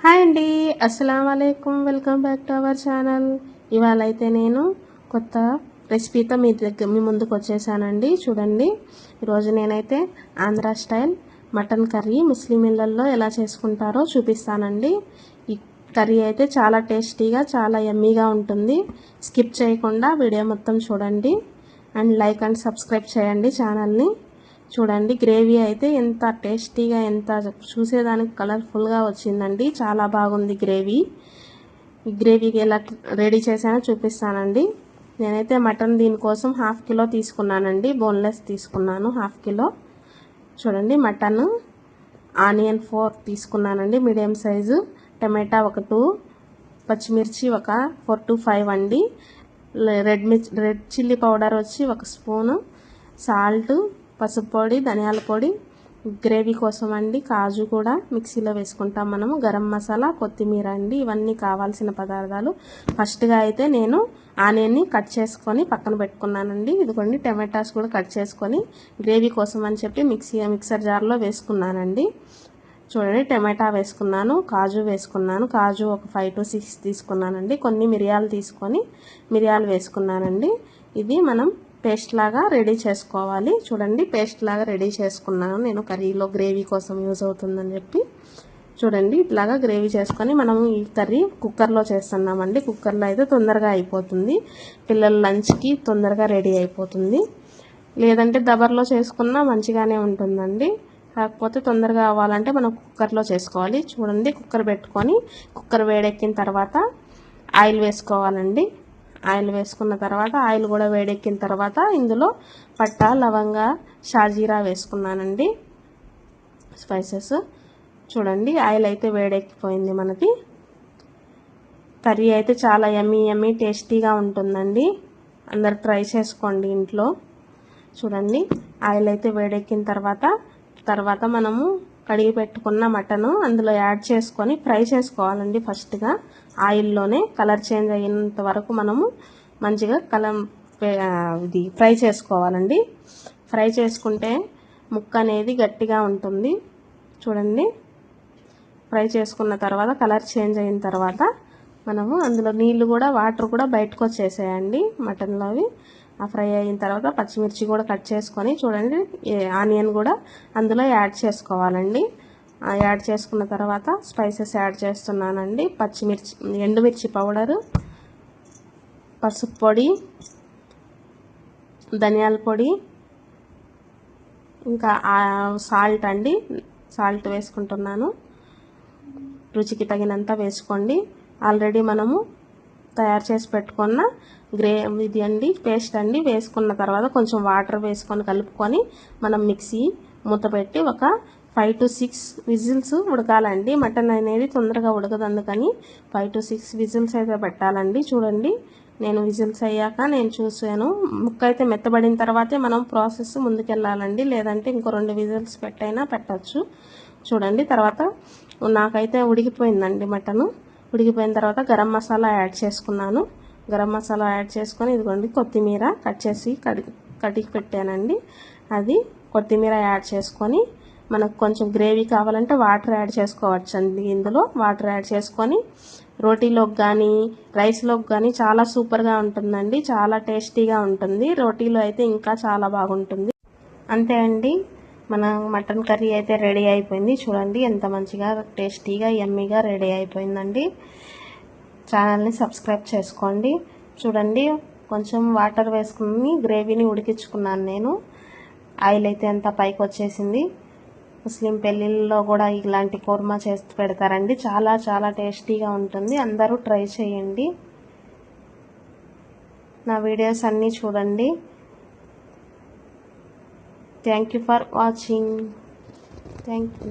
Hi అండి, అస్సలం వాలేకుమ్. Welcome back to our channel. ఇవాళ అయితే నేను కొత్త రెసిపీతో మీ ముందుకు వచ్చేసానండి. చూడండి, ఈరోజు నేనైతే ఆంధ్ర స్టైల్ మటన్ కర్రీ ముస్లిం ఇళ్ళల్లో ఎలా చేసుకుంటారో చూపిస్తానండి. ఈ కర్రీ అయితే చాలా టేస్టీగా, చాలా యమ్మీగా ఉంటుంది. స్కిప్ చేయకుండా వీడియో మొత్తం చూడండి అండ్ లైక్ అండ్ సబ్స్క్రైబ్ చేయండి ఛానల్ని. చూడండి, గ్రేవీ అయితే ఎంత టేస్టీగా, ఎంత చూసేదానికి కలర్ఫుల్గా వచ్చిందండి. చాలా బాగుంది గ్రేవీ. ఈ గ్రేవీకి ఎలా రెడీ చేసానో చూపిస్తానండి. నేనైతే మటన్ దీనికోసం 1/2 కిలో తీసుకున్నానండి. బోన్లెస్ తీసుకున్నాను 1/2 కిలో. చూడండి, మటన్, ఆనియన్ 4 తీసుకున్నానండి మీడియం సైజు, టమాటా ఒక 2, పచ్చిమిర్చి ఒక 4 to 5 అండి, రెడ్ చిల్లీ పౌడర్ వచ్చి 1 స్పూను, సాల్ట్, పసుపు పొడి, ధనియాల పొడి, గ్రేవీ కోసం అండి కాజు కూడా మిక్సీలో వేసుకుంటాం మనము, గరం మసాలా, కొత్తిమీర అండి. ఇవన్నీ కావాల్సిన పదార్థాలు. ఫస్ట్గా అయితే నేను ఆనియన్ని కట్ చేసుకొని పక్కన పెట్టుకున్నానండి. ఇదిగోండి, టమాటాస్ కూడా కట్ చేసుకొని గ్రేవీ కోసం అని చెప్పి మిక్సర్ జార్లో వేసుకున్నానండి. చూడండి, టమాటా వేసుకున్నాను, కాజు వేసుకున్నాను. కాజు ఒక 5 to 6 తీసుకున్నానండి. కొన్ని మిరియాలు తీసుకొని మిరియాలు వేసుకున్నానండి. ఇది మనం పేస్ట్ లాగా రెడీ చేసుకోవాలి. చూడండి, పేస్ట్ లాగా రెడీ చేసుకున్నాను నేను, కర్రీలో గ్రేవీ కోసం యూజ్ అవుతుందని చెప్పి. చూడండి, ఇట్లాగా గ్రేవీ చేసుకొని మనం ఈ కర్రీ కుక్కర్లో చేస్తున్నామండి. కుక్కర్లో అయితే తొందరగా అయిపోతుంది, పిల్లల లంచ్కి తొందరగా రెడీ అయిపోతుంది. లేదంటే దబర్లో చేసుకున్నా మంచిగానే ఉంటుందండి. కాకపోతే తొందరగా అవ్వాలంటే మనం కుక్కర్లో చేసుకోవాలి. చూడండి, కుక్కర్ పెట్టుకొని కుక్కర్ వేడెక్కిన తర్వాత ఆయిల్ వేసుకోవాలండి. ఆయిల్ వేసుకున్న తర్వాత ఆయిల్ కూడా వేడెక్కిన తర్వాత ఇందులో పట్టా, లవంగా, షాజీరా వేసుకున్నానండి, స్పైసెస్. చూడండి, ఆయిల్ అయితే వేడెక్కిపోయింది మనకి. కర్రీ అయితే చాలా యమ్మీ టేస్టీగా ఉంటుందండి. అందరు ట్రై చేసుకోండి ఇంట్లో. చూడండి, ఆయిల్ అయితే వేడెక్కిన తర్వాత మనము కడిగి పెట్టుకున్న మటను అందులో యాడ్ చేసుకొని ఫ్రై చేసుకోవాలండి. ఫస్ట్గా ఆయిల్లోనే కలర్ చేంజ్ అయ్యేంత వరకు మనము మంచిగా ఇది ఫ్రై చేసుకోవాలండి. ఫ్రై చేసుకుంటే ముక్క అనేది గట్టిగా ఉంటుంది. చూడండి, ఫ్రై చేసుకున్న తర్వాత కలర్ చేంజ్ అయిన తర్వాత మనము అందులో నీళ్ళు కూడా, వాటర్ కూడా బయటకు వచ్చేసేయండి మటన్లోవి. ఆ ఫ్రై అయిన తర్వాత పచ్చిమిర్చి కూడా కట్ చేసుకొని, చూడండి, ఆనియన్ కూడా అందులో యాడ్ చేసుకోవాలండి. యాడ్ చేసుకున్న తర్వాత స్పైసెస్ యాడ్ చేస్తున్నానండి. పచ్చిమిర్చి, ఎండుమిర్చి పౌడరు, పసుపు పొడి, ధనియాల పొడి, ఇంకా సాల్ట్ అండి. సాల్ట్ వేసుకుంటున్నాను, రుచికి తగినంత వేసుకోండి. ఆల్రెడీ మనము తయారు చేసి పెట్టుకున్న ఇది అండి, పేస్ట్ అండి. వేసుకున్న తర్వాత కొంచెం వాటర్ వేసుకొని కలుపుకొని మనం మిక్సీ మూత పెట్టి ఒక 5 to 6 విజిల్స్ ఉడకాలండి. మటన్ అనేది తొందరగా ఉడకదు, అందుకని 5 to 6 విజిల్స్ అయితే పెట్టాలండి. చూడండి, నేను విజిల్స్ అయ్యాక నేను చూసాను, ముక్క అయితే మెత్తబడిన తర్వాతే మనం ప్రాసెస్ ముందుకెళ్ళాలండి. లేదంటే ఇంకో 2 విజిల్స్ పెట్టైనా పెట్టచ్చు. చూడండి, తర్వాత నాకైతే ఉడికిపోయిందండి మటను. ఉడికిపోయిన తర్వాత గరం మసాలా యాడ్ చేసుకున్నాను. గరం మసాలా యాడ్ చేసుకొని, ఇదిగోండి, కొత్తిమీర కట్ చేసి కడిగి పెట్టానండి. అది కొత్తిమీర యాడ్ చేసుకొని, మనకు కొంచెం గ్రేవీ కావాలంటే వాటర్ యాడ్ చేసుకోవచ్చండి. ఇందులో వాటర్ యాడ్ చేసుకొని రోటీలోకి కానీ రైస్లోకి కానీ చాలా సూపర్గా ఉంటుందండి. చాలా టేస్టీగా ఉంటుంది. రోటీలో అయితే ఇంకా చాలా బాగుంటుంది. అంతే అండి, మన మటన్ కర్రీ అయితే రెడీ అయిపోయింది. చూడండి, ఎంత మంచిగా టేస్టీగా యమ్మీగా రెడీ అయిపోయిందండి. ఛానల్ని సబ్స్క్రైబ్ చేసుకోండి. చూడండి, కొంచెం వాటర్ వేసుకుని గ్రేవీని ఉడికించుకున్నాను నేను. ఆయిల్ అయితే అంతా పైకి వచ్చేసింది. ముస్లిం పెళ్ళిళ్ళలో కూడా ఇలాంటి కుర్మా చేసి పెడతారండి. చాలా చాలా టేస్టీగా ఉంటుంది. అందరూ ట్రై చేయండి. నా వీడియోస్ అన్నీ చూడండి. Thank you for watching. Thank you.